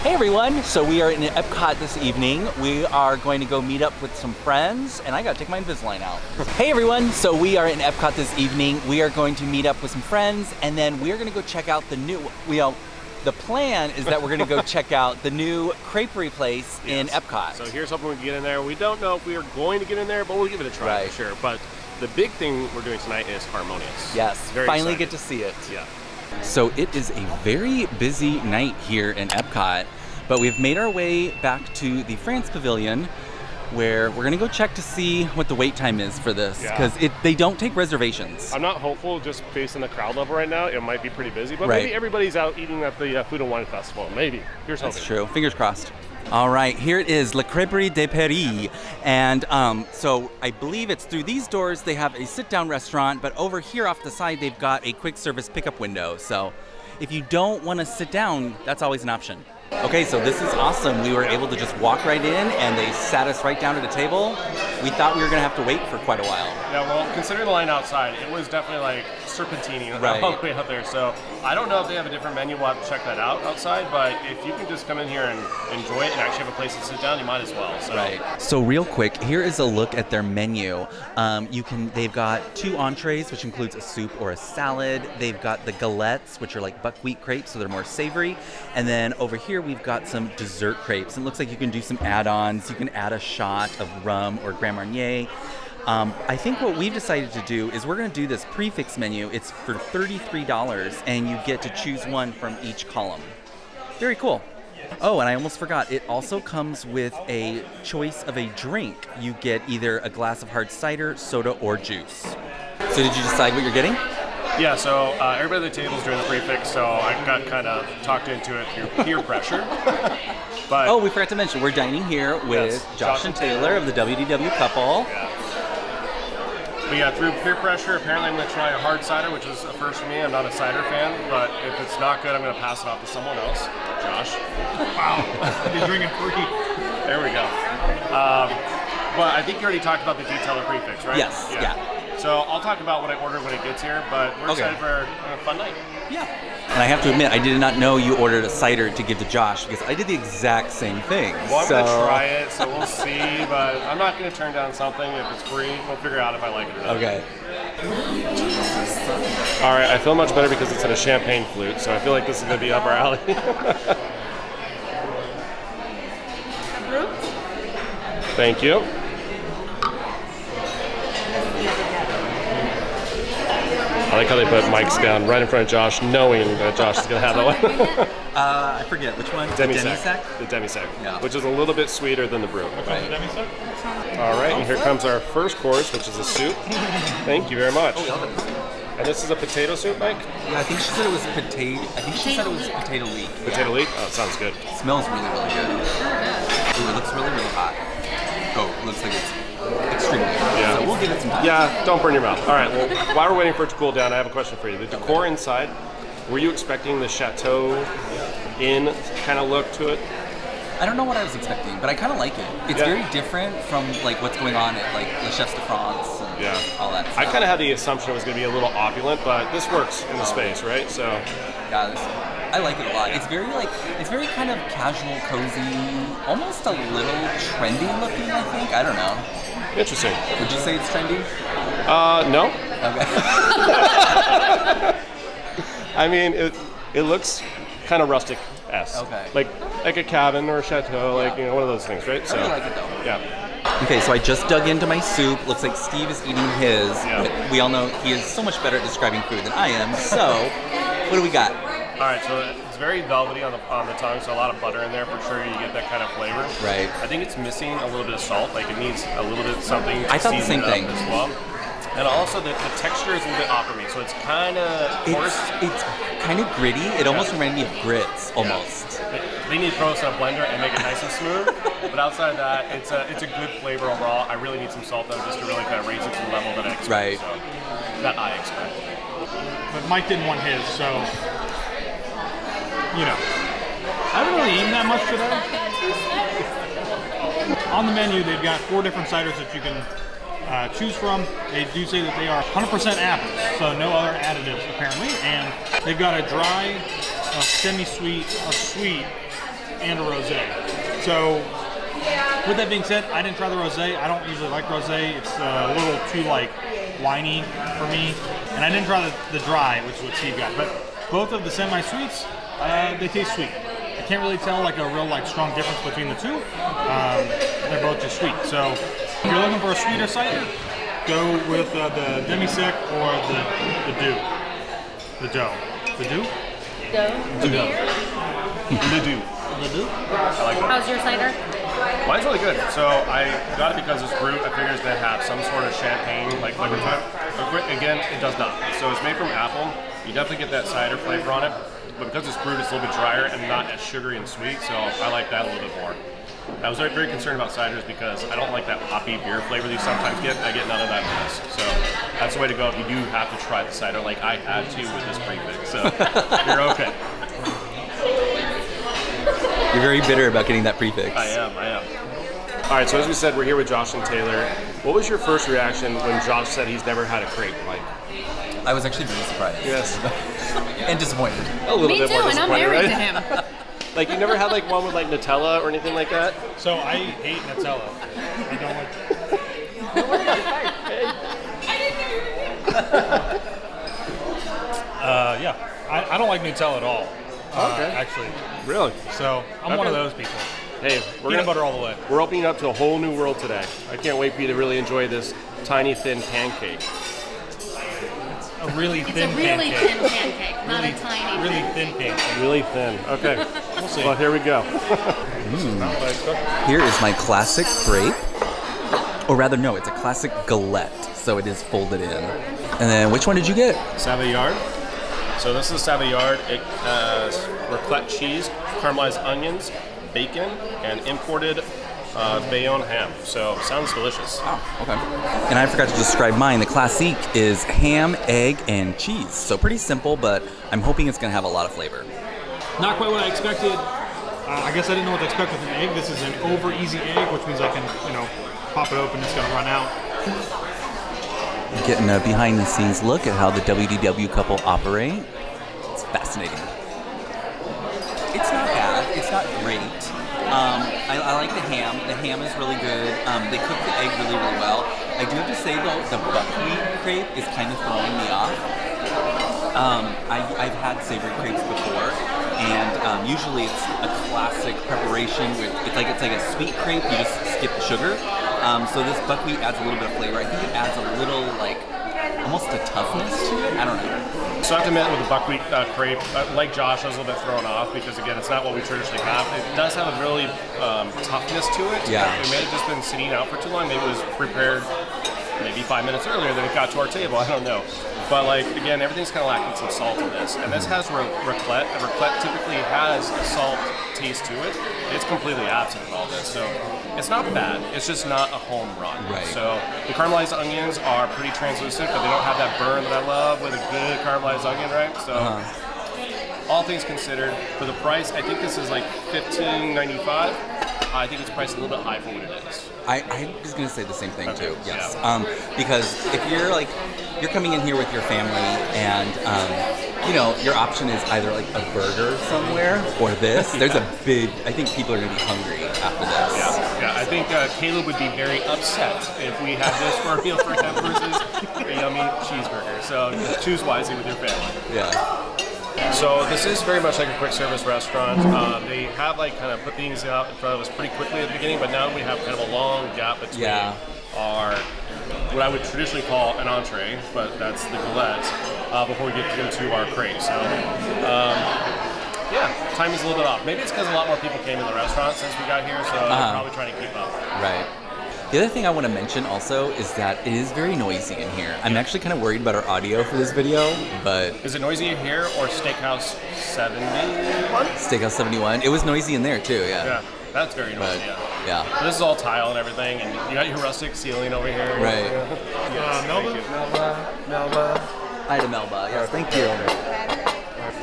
Hey everyone, so we are in EPCOT this evening. We are going to go meet up with some friends, and I gotta take my Invisalign out. Hey everyone, so we are in EPCOT this evening. We are going to meet up with some friends, and then we are gonna go check out the new, the plan is that we're gonna go check out the new Crêperie place in EPCOT. So here's hoping we can get in there. We don't know if we are going to get in there, but we'll give it a try for sure. But the big thing we're doing tonight is Harmonious. Yes, finally get to see it. Yeah. So it is a very busy night here in EPCOT, but we've made our way back to the France Pavilion, where we're gonna go check to see what the wait time is for this, because they don't take reservations. I'm not hopeful just based on the crowd level right now. It might be pretty busy, but maybe everybody's out eating at the Food and Wine Festival. Maybe. Here's hoping. That's true. Fingers crossed. All right, here it is, La Crêperie de Paris. And so I believe it's through these doors. They have a sit-down restaurant, but over here off the side, they've got a quick service pickup window. So if you don't want to sit down, that's always an option. Okay, so this is awesome. We were able to just walk right in, and they sat us right down at a table. We thought we were going to have to wait for quite a while. Yeah, well, considering the line outside, it was definitely like serpentining all the way out there. So I don't know if they have a different menu. We'll have to check that out outside. But if you can just come in here and enjoy it and actually have a place to sit down, you might as well. So. So real quick, here is a look at their menu. They've got 2 entrees, which includes a soup or a salad. They've got the galettes, which are like buckwheat crepes, so they're more savory. And then over here, we've got some dessert crepes. It looks like you can do some add-ons. You can add a shot of rum or Grand Marnier. I think what we've decided to do is we're going to do this prefix menu. It's for $33, and you get to choose one from each column. Very cool. Oh, and I almost forgot. It also comes with a choice of a drink. You get either a glass of hard cider, soda, or juice. So did you decide what you're getting? Yeah, so everybody at the table is doing the prefix, so I got kind of talked into it through peer pressure. But we forgot to mention, we're dining here with Josh and Taylor of the WDW couple. Yeah. But yeah, through peer pressure, apparently I'm going to try a hard cider, which is a first for me. I'm not a cider fan, but if it's not good, I'm going to pass it off to someone else. Josh. Wow, he's drinking free. There we go. But I think you already talked about the detail of prefix, right? Yes, yeah. So I'll talk about what I ordered when it gets here, but we're excited for a fun night. Yeah. And I have to admit, I did not know you ordered a cider to give to Josh, because I did the exact same thing. Well, I'm going to try it, so we'll see, but I'm not going to turn down something. If it's free, we'll figure out if I like it or not. Okay. All right, I feel much better because it's in a champagne flute, so I feel like this is going to be up our alley. Thank you. I like how they put mics down right in front of Josh, knowing that Josh is going to have that one. I forget, which one? Demi-sec. The demi-sec, which is a little bit sweeter than the brew. Right. Demi-sec? All right, and here comes our first course, which is a soup. Thank you very much. And this is a potato soup, Mike? Yeah, I think she said it was potato. I think she said it was potato leek. Potato leek? Oh, it sounds good. It smells really, really good. Ooh, it looks really, really hot. Oh, it looks like it's extremely hot. Yeah. So we'll give it some time. Yeah, don't burn your mouth. All right, well, while we're waiting for it to cool down, I have a question for you. The decor inside, were you expecting the Chateau Inn kind of look to it? I don't know what I was expecting, but I kind of like it. It's very different from like what's going on at like Le Chefs de France and all that stuff. I kind of had the assumption it was going to be a little opulent, but this works in the space, right? So yeah, I like it a lot. It's very kind of casual, cozy, almost a little trendy looking, I think. I don't know. Interesting. Would you say it's trendy? No. Okay. I mean, it looks kind of rustic-esque. Okay. Like a cabin or a chateau, like one of those things, right? I really like it though. Yeah. Okay, so I just dug into my soup. Looks like Steve is eating his. But we all know he is so much better at describing food than I am. So, what do we got? All right, so it's very velvety on the tongue, so a lot of butter in there for sure. You get that kind of flavor. Right. I think it's missing a little bit of salt. Like it needs a little bit of something. I thought the same thing as well. And also the texture is a little bit off for me, so it's kind of coarse. It's kind of gritty. It almost reminded me of grits, almost. They need to throw this in a blender and make it nice and smooth. But outside of that, it's a good flavor overall. I really need some salt though, just to really kind of raise it to the level that I expect. Right. So, that I expect. But Mike didn't want his, so I haven't really eaten that much today. On the menu, they've got 4 different ciders that you can choose from. They do say that they are 100% apples, so no other additives apparently. And they've got a dry, a semi-sweet, a sweet, and a rosé. So, with that being said, I didn't try the rosé. I don't usually like rosé. It's a little too like winey for me. And I didn't try the dry, which is what Steve got. But both of the semi-sweets, they taste sweet. I can't really tell like a real like strong difference between the two. They're both just sweet. So if you're looking for a sweeter cider, go with the demi-sec or the dough. The dough. The dough? The dough. The dough. The dough? I like it. How's your cider? Mine's really good. So I got it because it's brewed. I figured it's going to have some sort of champagne like flavor to it. But again, it does not. So it's made from apple. You definitely get that cider flavor on it. But because it's brewed, it's a little bit drier and not as sugary and sweet. So I like that a little bit more. I was very, very concerned about ciders because I don't like that hoppy beer flavor that you sometimes get. I get none of that in this. So that's the way to go if you do have to try the cider, like I had to with this prefix. So you're okay. You're very bitter about getting that prefix. I am. All right, so as we said, we're here with Josh and Taylor. What was your first reaction when Josh said he's never had a crepe? Like, I was actually really surprised. yes, And disappointed. a little Me bit too, more and I'm disappointed, married right? to him. Like, you never had like one with like Nutella or anything like that? So I hate Nutella. I don't like. Yeah, I don't like Nutella at all. Okay. Actually, Really? so I'm one of those people. Hey, Peanut butter all the way. We're opening up to a whole new world today. I can't wait for you to really enjoy this tiny thin pancake. A really It's thin a really pancake. thin pancake, not a tiny Really thing. thin pancake. Really thin. Okay. We'll see. Well, here we go. Here is my classic crepe. Or rather, no, it's a classic galette. So it is folded in. And then, which one did you get? Savoyard. So this is Savoyard. It has raclette cheese, caramelized onions, bacon, and imported Bayonne ham. So sounds delicious. Oh, okay. And I forgot to describe mine. The classique is ham, egg, and cheese. So pretty simple, but I'm hoping it's going to have a lot of flavor. Not quite what I expected. I guess I didn't know what to expect with an egg. This is an over easy egg, which means I can, pop it open. It's going to run out. Getting a behind-the-scenes look at how the WDW couple operate. It's fascinating. It's not bad. It's not great. I like the ham. The ham is really good. They cook the egg really, really well. I do have to say, though, the buckwheat crepe is kind of throwing me off. I've had savory crepes before, and usually it's a classic preparation. It's like a sweet crepe. You just skip the sugar. So this buckwheat adds a little bit of flavor. I think it adds a little, almost a toughness to it. I don't know. So I have to admit, with the buckwheat crepe, like Josh, I was a little bit thrown off because, again, it's not what we traditionally have. It does have a really toughness to it. Yeah. It may have just been sitting out for too long. Maybe it was prepared maybe 5 minutes earlier than it got to our table. I don't know. But, again, everything's kind of lacking some salt in this. And this has raclette. And raclette typically has a salt taste to it. It's completely absent in all this. So it's not bad. It's just not a home run. Right. So the caramelized onions are pretty translucent, but they don't have that burn that I love with a good caramelized onion, right? So all things considered, for the price, I think this is like $15.95. I think it's priced a little bit high for what it is. I was going to say the same thing Okay, too. Yes. yeah. Because if you're coming in here with your family and your option is either like a burger somewhere or this. There's a big. I think people are going to be hungry after this. Yeah. I think Caleb would be very upset if we had this for a meal for him versus a yummy cheeseburger. So choose wisely with your family. Yeah. So this is very much like a quick service restaurant. They have kind of put things out in front of us pretty quickly at the beginning, but now we have kind of a long gap between our what I would traditionally call an entree, but that's the galette, before we get into our crepe. So time is a little bit off. Maybe it's because a lot more people came in the restaurant since we got here, so they're probably trying to keep up. Right. The other thing I want to mention also is that it is very noisy in here. I'm actually kind of worried about our audio for this video, but... Is it noisy in here or Steakhouse 71? Steakhouse 71. It was noisy in there too, Yeah, that's very noisy, Yeah. But this is all tile and everything, and you got your rustic ceiling over here. Right. Melba? Melba. Hi to Melba. Yes, thank you.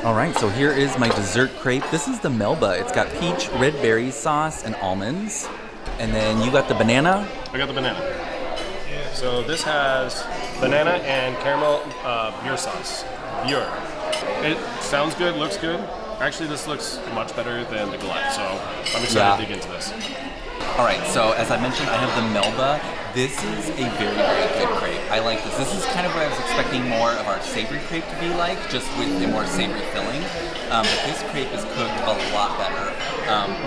All right, so here is my dessert crepe. This is the Melba. It's got peach, red berry sauce, and almonds. And then you got the banana. I got the banana. So this has banana and caramel beer sauce. Beer. It sounds good, looks good. I Actually, this looks much better than the galette, so I'm excited to dig into this. All right, so as I mentioned, I have the Melba. This is a very, very good crepe. I like this. This is kind of what I was expecting more of our savory crepe to be like, just with a more savory filling. But this crepe is cooked a lot better,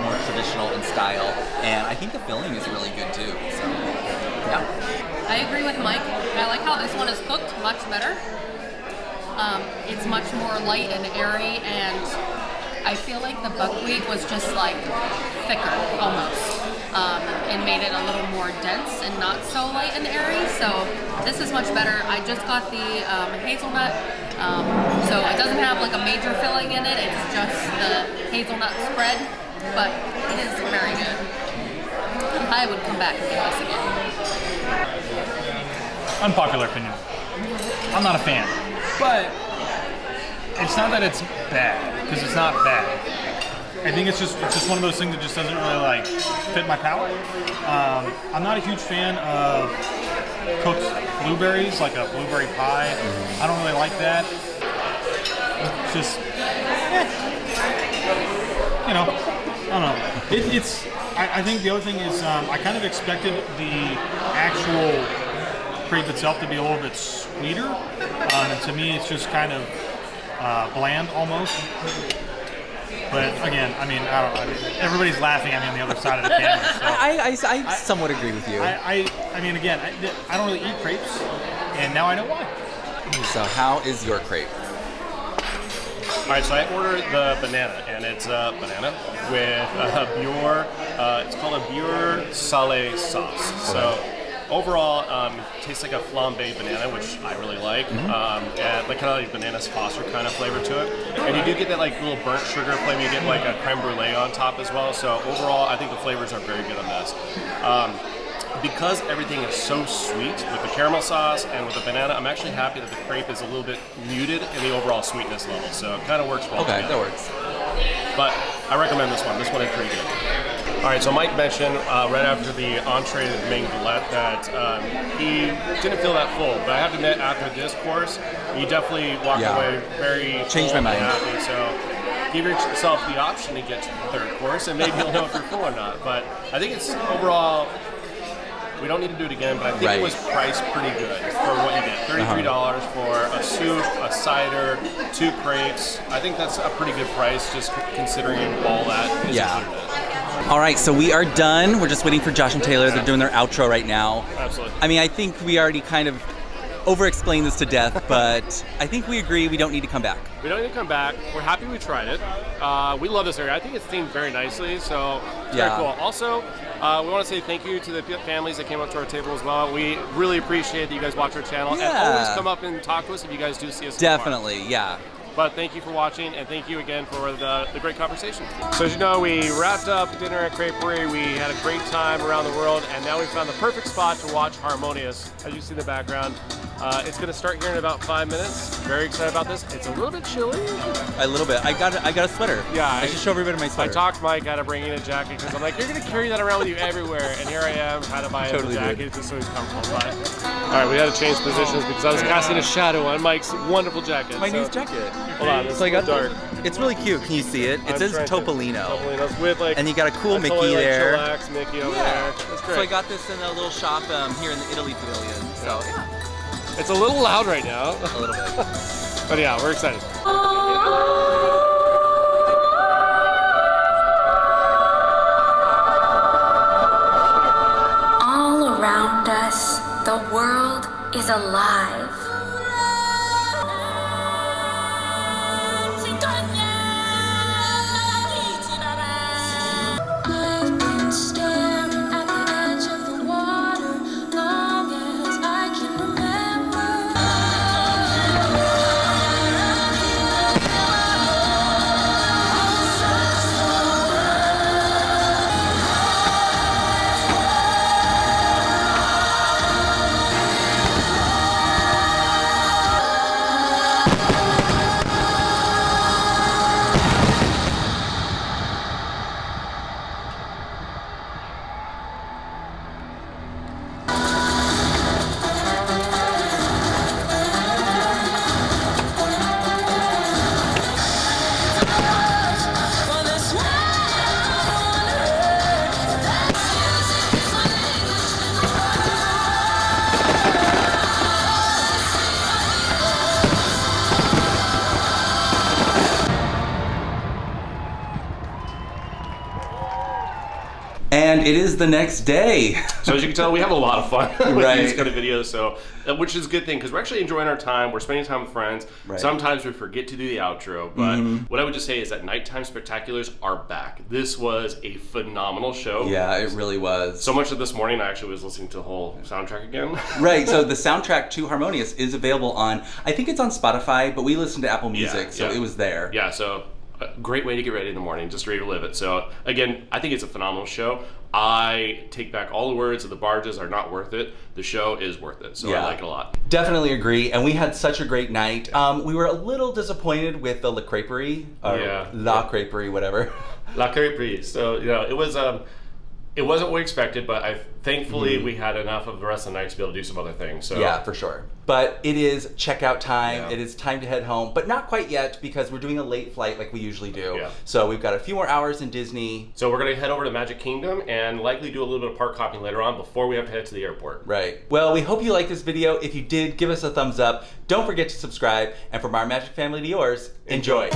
more traditional in style, and I think the filling is really good too. So, yeah. I agree with Mike. I like how this one is cooked much better. It's much more light and airy, and I feel like the buckwheat was just like thicker almost, and made it a little more dense and not so light and airy. So this is much better. I just got the hazelnut, so it doesn't have like a major filling in it. It's just the hazelnut spread, but it is very good. I would come back and get this again. Unpopular opinion. I'm not a fan. But it's not that it's bad, because it's not bad. I think it's just one of those things that just doesn't really like fit my palate. I'm not a huge fan of cooked blueberries, like a blueberry pie. I don't really like that. It's just, you know, I don't know. I think the other thing is I kind of expected the actual crepe itself to be a little bit sweeter, and to me it's just kind of bland almost. But again, I mean, I don't know. Everybody's laughing at me on the other side of the camera. So I somewhat agree with you. I mean, again, I don't really eat crepes, and now I know why. So how is your crepe? All right, so I ordered the banana, and it's a banana with Bure. It's called a Bure Salé sauce. So overall, it tastes like a flambé banana, which I really like, and like kind of like bananas Foster kind of flavor to it. And you do get that like little burnt sugar flavor. You get like a creme brulee on top as well. So overall, I think the flavors are very good on this. Because everything is so sweet with the caramel sauce and with the banana, I'm actually happy that the crepe is a little bit muted in the overall sweetness level. So it kind of works well together. That works. But I recommend this one. This one is pretty good. All right, so Mike mentioned right after the entree, the main galette, that he didn't feel that full. But I have to admit, after this course, you definitely walked away very changed my mind. happy. So give yourself the option to get to the third course, and maybe you'll know if you're full or not. But I think it's overall, we don't need to do it again, but I think it was priced pretty good for what you get. $33 for a soup, a cider, 2 crepes. I think that's a pretty good price, just considering all that is included. All right, so we are done. We're just waiting for Josh and Taylor. They're doing their outro right now. Absolutely. I mean, I think we already kind of over-explained this to death, but I think we agree we don't need to come back. We don't need to come back. We're happy we tried it. We love this area. I think it's themed very nicely, so it's very cool. Also, we want to say thank you to the families that came up to our table as well. We really appreciate that you guys watch our channel and always come up and talk to us if you guys do see us. Definitely, yeah. But thank you for watching, and thank you again for the great conversation. So as you know, we wrapped up dinner at Crêperie. We had a great time around the world, and now we found the perfect spot to watch Harmonious, as you see in the background. It's going to start here in about 5 minutes. Very excited about this. It's a little bit chilly. A little bit. I got a sweater. Yeah. I should show everybody my sweater. I talked Mike out of bringing a jacket because I'm like, you're going to carry that around with you everywhere. And here I am, had to buy a jacket just so he's comfortable. But, all right, we had to change positions because I was casting a shadow on Mike's wonderful jacket. My new jacket. Hold on, so I got dark. It's really cute. Can you see it? It says Topolino. Topolino's with like, and you got a cool Mickey totally, there. Chillax Mickey over there. That's great. So I got this in a little shop here in the Italy Pavilion. So it's a little loud right now. A little bit. But yeah, we're excited. All around us, the world is alive. And it is the next day. So as you can tell, we have a lot of fun with Right. these kind of videos. So, which is a good thing because we're actually enjoying our time. We're spending time with friends. Right. Sometimes we forget to do the outro, but what I would just say is that Nighttime Spectaculars are back. This was a phenomenal show. Yeah, it really was. So much that this morning I actually was listening to the whole soundtrack again. Right, so the soundtrack to Harmonious is available on, I think it's on Spotify, but we listened to Apple Music, so it was there. Yeah, so a great way to get ready in the morning, just ready to live it. So again, I think it's a phenomenal show. I take back all the words of the barges are not worth it. The show is worth it, so I like it a lot. Definitely agree, and we had such a great night. We were a little disappointed with the La Crêperie, or La Crêperie, whatever. La Crêperie. So, it wasn't what we expected, but thankfully we had enough of the rest of the night to be able to do some other things. So yeah, for sure. But it is checkout time. Yeah. It is time to head home, but not quite yet because we're doing a late flight like we usually do. Yeah. So we've got a few more hours in Disney. So we're going to head over to Magic Kingdom and likely do a little bit of park hopping later on before we have to head to the airport. Right. Well, we hope you liked this video. If you did, give us a thumbs up. Don't forget to subscribe. And from our Magic family to yours, enjoy.